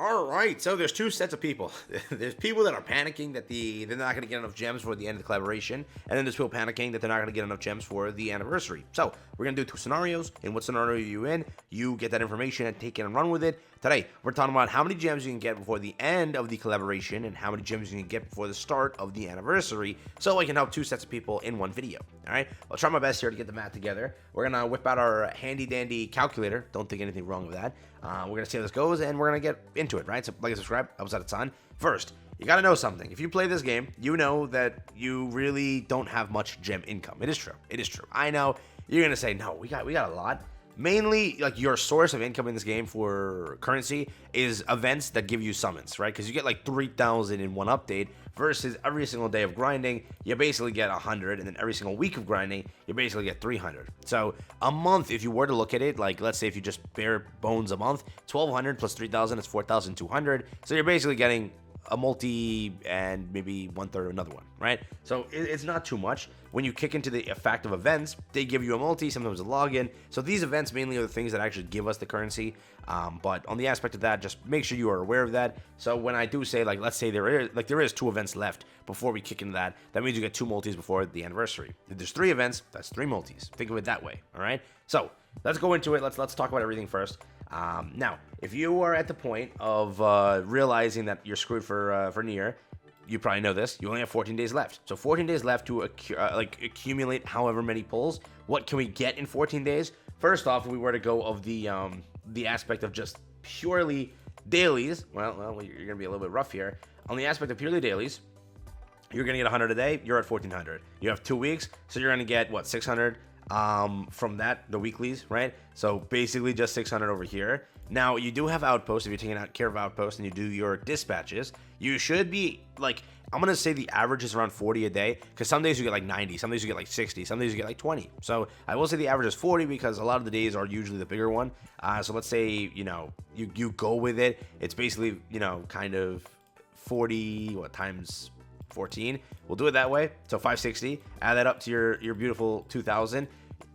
All right, so there's two sets of people. There's people that are panicking that they're not going to get enough gems for the end of the collaboration, and then there's people panicking that they're not going to get enough gems for the anniversary. So we're going to do two scenarios. In what scenario are you in? You get that information and take it and run with it. Today, we're talking about how many gems you can get before the end of the collaboration and how many gems you can get before the start of the anniversary, so I can help two sets of people in one video. All right, I'll try my best here to get the math together. We're going to whip out our handy dandy calculator. Don't think anything wrong with that. We're going to see how this goes, and we're going to get into it, right? So like and subscribe, helps out a ton. First, you got to know something. If you play this game, you know that you really don't have much gem income. It is true. It is true. I know you're going to say, no, we got a lot. Mainly, like, your source of income in this game for currency is events that give you summons, right? Because you get like 3,000 in one update versus every single day of grinding, you basically get 100, and then every single week of grinding, you basically get 300. So a month, if you were to look at it, like let's say if you just bare bones a month, 1,200 plus 3,000 is 4,200. So you're basically getting a multi and maybe 1/3 of another one, right? So it's not too much. When you kick into the fact of events, they give you a multi, sometimes a login. So these events mainly are the things that actually give us the currency. But on the aspect of that, just make sure you are aware of that. So when I do say, like, let's say there is 2 events left before we kick into that, that means you get 2 multis before the anniversary. If there's 3 events, that's 3 multis. Think of it that way, all right? So let's go into it. Let's talk about everything first. Now, if you are at the point of realizing that you're screwed for Nier, you probably know this. You only have 14 days left. So 14 days left to accumulate however many pulls. What can we get in 14 days? First off, if we were to go of the aspect of just purely dailies, well, you're going to be a little bit rough here. On the aspect of purely dailies, you're going to get 100 a day. You're at 1,400. You have 2 weeks, so you're going to get, 600 from that, the weeklies, right? So basically just 600 over here. Now, you do have outposts. If you're taking care of outposts and you do your dispatches, you should be, like, I'm going to say the average is around 40 a day, because some days you get like 90, some days you get like 60, some days you get like 20. So I will say the average is 40 because a lot of the days are usually the bigger one. So let's say, you go with it. It's basically, kind of 40, times 14. We'll do it that way. So 560. Add that up to your beautiful 2,000.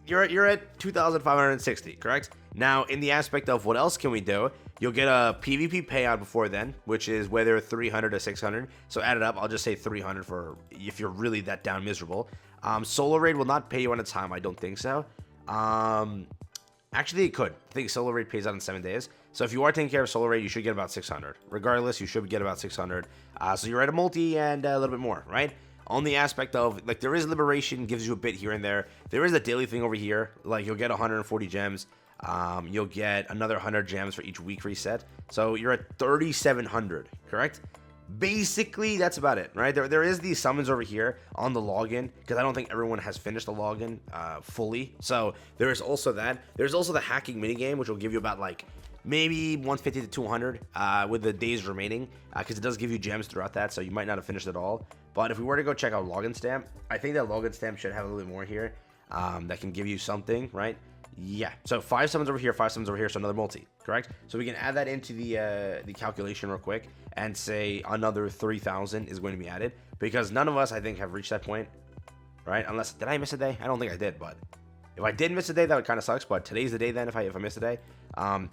You're at 2,560, correct? Now, in the aspect of what else can we do, you'll get a PvP payout before then, which is whether 300 or 600. So add it up. I'll just say 300 for if you're really that down miserable. Solo raid will not pay you on a time. I don't think so. Actually, it could. I think solo raid pays out in 7 days. So if you are taking care of solo raid, you should get about 600. Regardless, you should get about 600. So you're at a multi and a little bit more, right? On the aspect of, like, there is liberation, gives you a bit here and there. There is a daily thing over here. Like, you'll get 140 gems. You'll get another 100 gems for each week reset. So you're at 3,700, correct? Basically, that's about it, right? There is these summons over here on the login, because I don't think everyone has finished the login fully. So there is also that. There's also the hacking minigame, which will give you about, like, maybe 150 to 200 with the days remaining, because it does give you gems throughout that, so you might not have finished it all. But if we were to go check out login stamp, I think that login stamp should have a little bit more here that can give you something, right? Yeah, so 5 summons over here, 5 summons over here, so another multi, correct? So we can add that into the calculation real quick and say another 3,000 is going to be added, because none of us, I think, have reached that point, right? Unless, did I miss a day? I don't think I did, but if I did miss a day, that would kind of sucks, but today's the day then if I miss a day.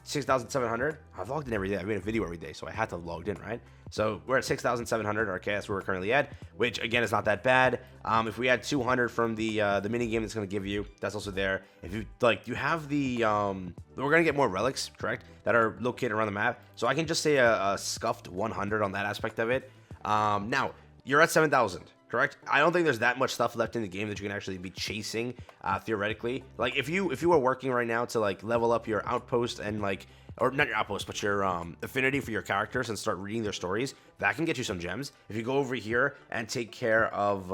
6,700. I've logged in every day. I made a video every day, so I had to have logged in, right? So we're at 6,700. Okay, that's where we're currently at, which again is not that bad. If we add 200 from the mini game, that's going to give you, that's also there. If you you have the we're going to get more relics, correct? That are located around the map. So I can just say a scuffed 100 on that aspect of it. Now you're at 7,000. Correct? I don't think there's that much stuff left in the game that you can actually be chasing, theoretically. Like, if you were working right now to, like, level up your outpost and, like, or not your outpost, but your affinity for your characters and start reading their stories, that can get you some gems. If you go over here and take care of,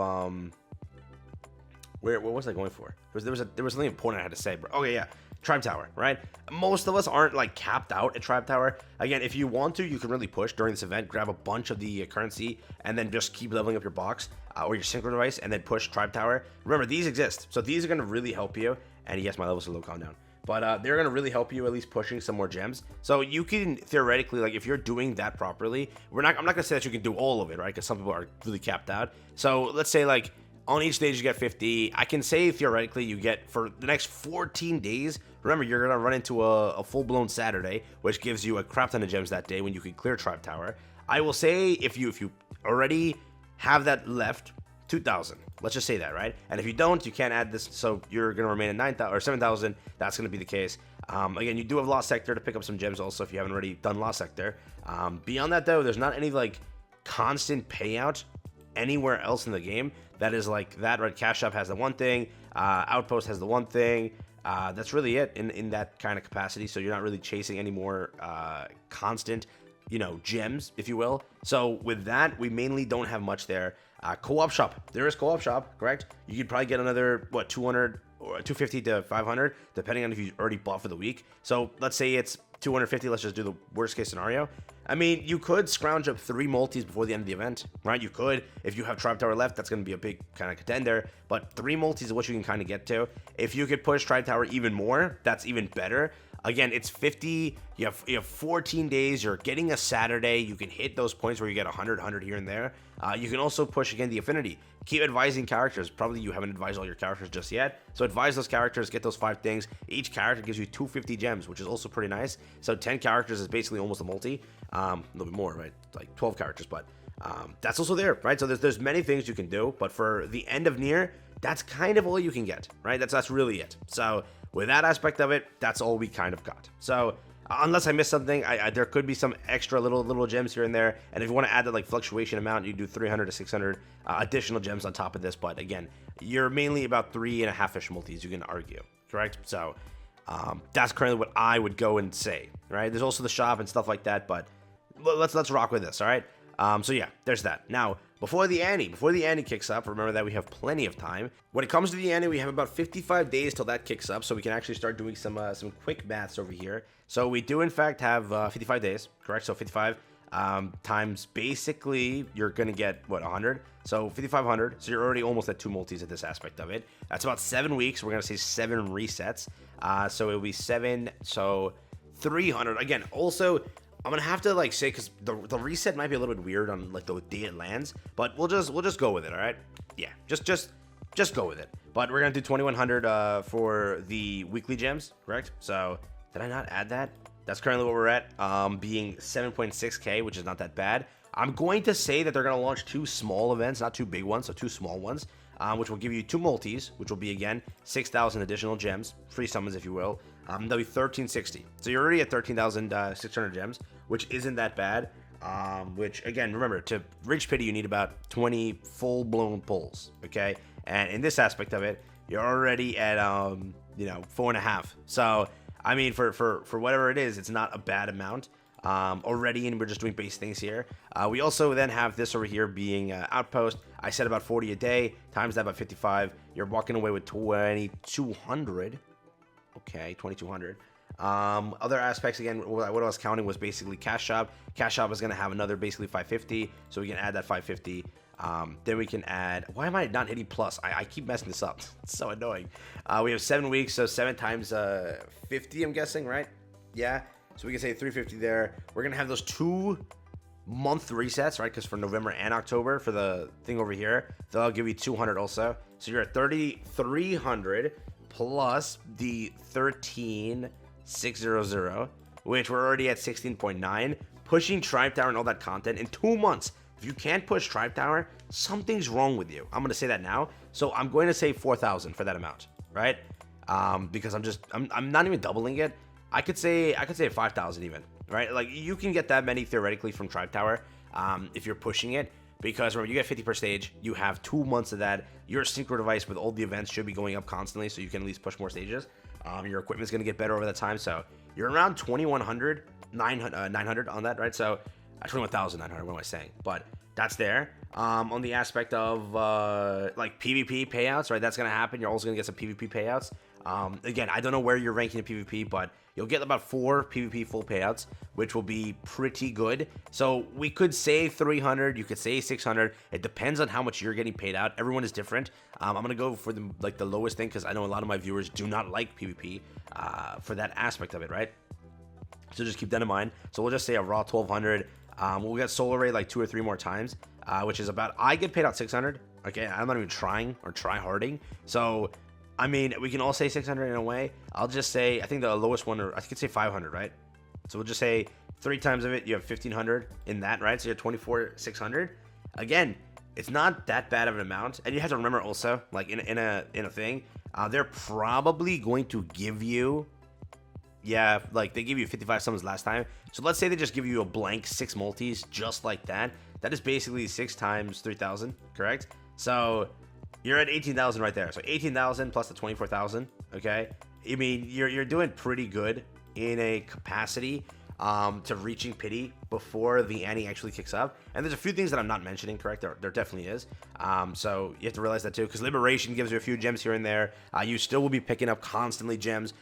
what was I going for? There was something important I had to say, bro. Okay, yeah. Tribe Tower, right? Most of us aren't, like, capped out at Tribe Tower. Again, if you want to, you can really push during this event, grab a bunch of the currency, and then just keep leveling up your box or your synchro device, and then push Tribe Tower. Remember, these exist, so these are going to really help you. And yes, my levels are low, calm down. But they're going to really help you at least pushing some more gems. So you can theoretically, like, if you're doing that properly, I'm not going to say that you can do all of it, right? Because some people are really capped out. So let's say, like, on each stage you get 50. I can say theoretically you get, for the next 14 days, remember, you're going to run into a full-blown Saturday, which gives you a crap ton of gems that day when you can clear Tribe Tower. I will say, if you already have that left, 2,000. Let's just say that, right? And if you don't, you can't add this, so you're going to remain at 9,000 or 7,000. That's going to be the case. Again, you do have Lost Sector to pick up some gems also if you haven't already done Lost Sector. Beyond that, though, there's not any, like, constant payout anywhere else in the game that is like that, right? Cash Shop has the one thing. Outpost has the one thing. That's really it in that kind of capacity. So you're not really chasing any more constant, gems, if you will. So with that, we mainly don't have much there. Co-op shop. There is co-op shop, correct? You could probably get another, 200 or 250 to 500, depending on if you already bought for the week. So let's say it's 250. Let's just do the worst case scenario. I mean, you could scrounge up 3 multis before the end of the event, right? You could. If you have Tribe Tower left, that's going to be a big kind of contender. But 3 multis is what you can kind of get to. If you could push Tribe Tower even more, that's even better. Again, it's 50. You have 14 days. You're getting a Saturday. You can hit those points where you get 100 here and there. You can also push, again, the affinity. Keep advising characters. Probably you haven't advised all your characters just yet. So advise those characters. Get those 5 things. Each character gives you 250 gems, which is also pretty nice. So 10 characters is basically almost a multi. A little bit more, right? Like 12 characters, but that's also there, right? So there's many things you can do. But for the end of Nier, that's kind of all you can get, right? That's really it. So with that aspect of it, that's all we kind of got. So unless I missed something, there could be some extra little gems here and there. And if you want to add that like fluctuation amount, you do 300 to 600 additional gems on top of this. But again, you're mainly about 3.5-ish multis, you can argue, correct? So that's currently what I would go and say, right? There's also the shop and stuff like that, but let's rock with this, all right? So yeah, there's that. Now, before the ANNI kicks up, remember that we have plenty of time. When it comes to the ANNI, we have about 55 days till that kicks up, so we can actually start doing some quick maths over here. So we do, in fact, have 55 days, correct? So 55 times, basically, you're going to get, 100? So 5,500, so you're already almost at 2 multis at this aspect of it. That's about 7 weeks. We're going to say 7 resets. So it'll be 7, so 300. Again, also, I'm gonna have to say, because the reset might be a little bit weird on the day it lands, but we'll just go with it. All right, yeah, just go with it. But we're gonna do 2,100 for the weekly gems, correct? So did I not add that? That's currently what we're at, being 7.6k, which is not that bad. I'm going to say that they're gonna launch 2 small events, not 2 big ones, so 2 small ones, which will give you 2 multis, which will be again 6,000 additional gems, free summons if you will. That'll be 1360. So you're already at 13,600 gems, which isn't that bad. Which again, remember, to reach pity, you need about 20 full-blown pulls. Okay, and in this aspect of it, you're already at 4.5. So I mean, for whatever it is, it's not a bad amount already, and we're just doing base things here. We also then have this over here being Outpost. I said about 40 a day, times that by 55. You're walking away with 2,200. Okay, 2,200. Other aspects, again, what I was counting was basically Cash Shop. Cash Shop is going to have another basically 550, so we can add that 550. Then we can add, why am I not hitting plus? I keep messing this up. It's so annoying. We have 7 weeks, so 7 times 50, I'm guessing, right? Yeah, so we can say 350 there. We're going to have those 2-month resets, right? Because for November and October, for the thing over here, they'll give you 200 also. So you're at 3,300 plus the 13,600, which we're already at 16.9. Pushing Tribe Tower and all that content in 2 months. If you can't push Tribe Tower, something's wrong with you. I'm going to say that now. So I'm going to say 4,000 for that amount, right? Because I'm not even doubling it. I could say 5,000 even, right? Like, you can get that many theoretically from Tribe Tower if you're pushing it. Because remember, you get 50 per stage, you have 2 months of that. Your synchro device with all the events should be going up constantly, so you can at least push more stages. Your equipment's going to get better over that time, so you're around 2,100, 900 on that, right? So 21,900, what am I saying? But that's there. On the aspect of PvP payouts, right? That's going to happen. You're also going to get some PvP payouts. Again, I don't know where you're ranking in PvP, but you'll get about 4 PvP full payouts, which will be pretty good. So we could say 300, you could say 600. It depends on how much you're getting paid out. Everyone is different. I'm gonna go for the lowest thing, because I know a lot of my viewers do not like PvP for that aspect of it, right? So just keep that in mind. So we'll just say a raw 1,200. We'll get Solar Ray 2 or 3 more times, which is about, I get paid out 600. Okay, I'm not even trying or try harding. So I mean, we can all say 600 in a way. I'll just say, I think the lowest one, or I could say 500, right? So we'll just say 3 times of it, you have 1500 in that, right? So you're 24,600. Again, it's not that bad of an amount, and you have to remember also, like in a thing, they're probably going to give you, yeah, like they gave you 55 summons last time. So let's say they just give you a blank 6 multis just like that. That is basically 6 times 3,000, correct? So you're at 18,000 right there. So 18,000 plus the 24,000. Okay, I mean you're doing pretty good in a capacity to reaching pity before the ANNI actually kicks up. And there's a few things that I'm not mentioning, correct? There definitely is. So you have to realize that too, because Liberation gives you a few gems here and there. You still will be picking up constantly gems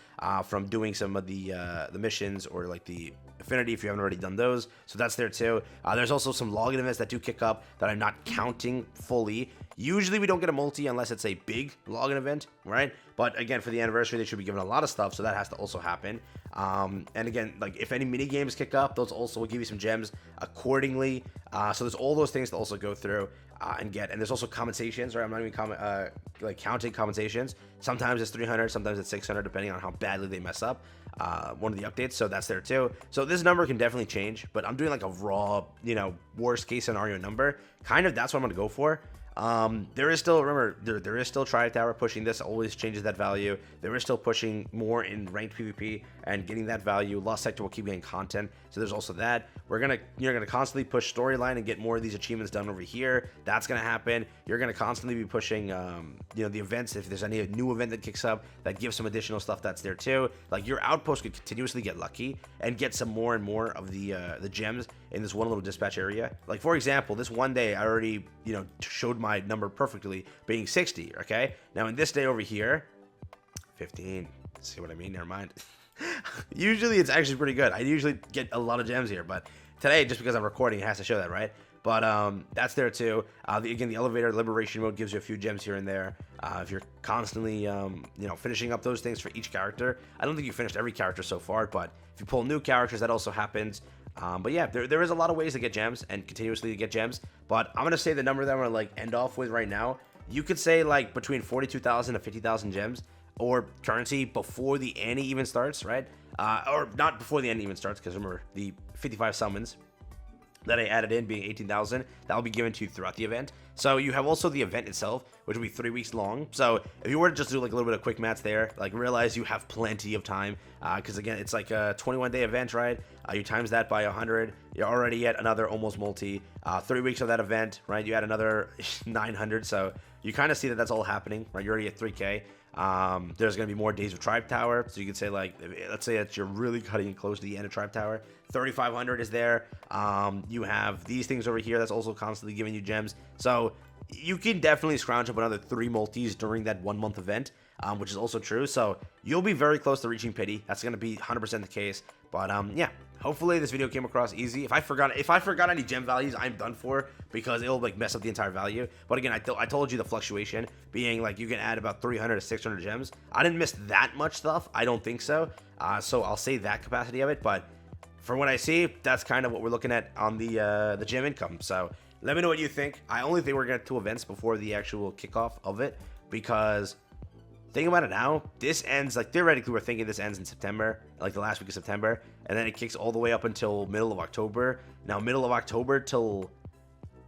from doing some of the missions, or like the Affinity if you haven't already done those. So that's there too. There's also some login events that do kick up that I'm not counting fully. Usually we don't get a multi unless it's a big login event, right? But again, for the anniversary, they should be given a lot of stuff, so that has to also happen. And again, like if any mini games kick up, those also will give you some gems accordingly. So there's all those things to also go through and get. And there's also compensations, right? I'm not even like counting compensations. Sometimes it's 300, sometimes it's 600, depending on how badly they mess up one of the updates. So that's there too. So this number can definitely change, but I'm doing like a raw, worst case scenario number. Kind of that's what I'm gonna go for. There is still, remember, there is still Triad Tower pushing this, always changes that value. There is still pushing more in ranked PvP and getting that value. Lost Sector will keep getting content, so there's also that. You're gonna constantly push storyline and get more of these achievements done over here. That's gonna happen. You're gonna constantly be pushing, the events. If there's any new event that kicks up that gives some additional stuff, that's there too. Like your outpost could continuously get lucky and get some more and more of the gems in this one little dispatch area. Like for example, this one day I already showed my number perfectly being 60. Okay, now in this day over here, 15. See what I mean? Never mind. Usually it's actually pretty good. I usually get a lot of gems here, but today, just because I'm recording, it has to show that, right? But that's there too. Again, the elevator liberation mode gives you a few gems here and there. If you're constantly finishing up those things for each character. I don't think you finished every character so far, but if you pull new characters, that also happens. But yeah, there is a lot of ways to get gems and continuously to get gems. But I'm gonna say the number that I'm gonna like end off with right now. You could say like between 42,000 to 50,000 gems or currency before the ANNI even starts, right? Or not before the ANNI even starts, because remember the 55 summons that I added in being 18,000, that will be given to you throughout the event. So you have also the event itself, which will be 3 weeks long. So if you were to just do like a little bit of quick maths there, like realize you have plenty of time, because again, it's like a 21-day event, right? You times that by 100, you're already at another almost multi. 3 weeks of that event, right? You add another 900, so you kind of see that that's all happening, right? You're already at 3K. There's going to be more days of Tribe Tower, so you could say like, let's say that you're really cutting close to the end of Tribe Tower. 3,500 is there. You have these things over here that's also constantly giving you gems, so you can definitely scrounge up another 3 multis during that 1 month event, which is also true. So you'll be very close to reaching pity. That's going to be 100% the case. But yeah, hopefully this video came across easy. If I forgot any gem values, I'm done for, because it'll like mess up the entire value. But again, I told you the fluctuation being like you can add about 300 to 600 gems. I didn't miss that much stuff. I don't think so. So I'll say that capacity of it. But from what I see, that's kind of what we're looking at on the gem income. So let me know what you think. I only think we're gonna get 2 events before the actual kickoff of it, because think about it now, this ends, like theoretically we're thinking this ends in September, like the last week of September, and then it kicks all the way up until middle of October. Now middle of October till,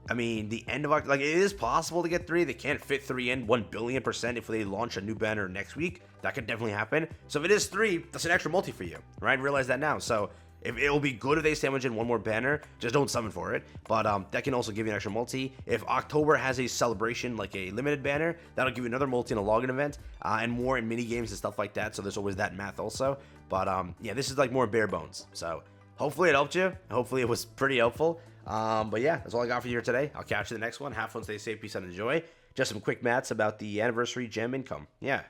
I mean, the end of October, like it is possible to get 3. They can't fit 3 in 1,000,000,000% if they launch a new banner next week. That could definitely happen. So if it is 3, that's an extra multi for you, right? Realize that now. So if it'll be good if they sandwich in 1 more banner, just don't summon for it. But that can also give you an extra multi. If October has a celebration, like a limited banner, that'll give you another multi in a login event, and more in mini games and stuff like that. So there's always that math also. But yeah, this is like more bare bones. So hopefully it helped you. Hopefully it was pretty helpful. But yeah, that's all I got for you here today. I'll catch you in the next one. Have fun, stay safe, peace, and enjoy. Just some quick maths about the anniversary gem income. Yeah.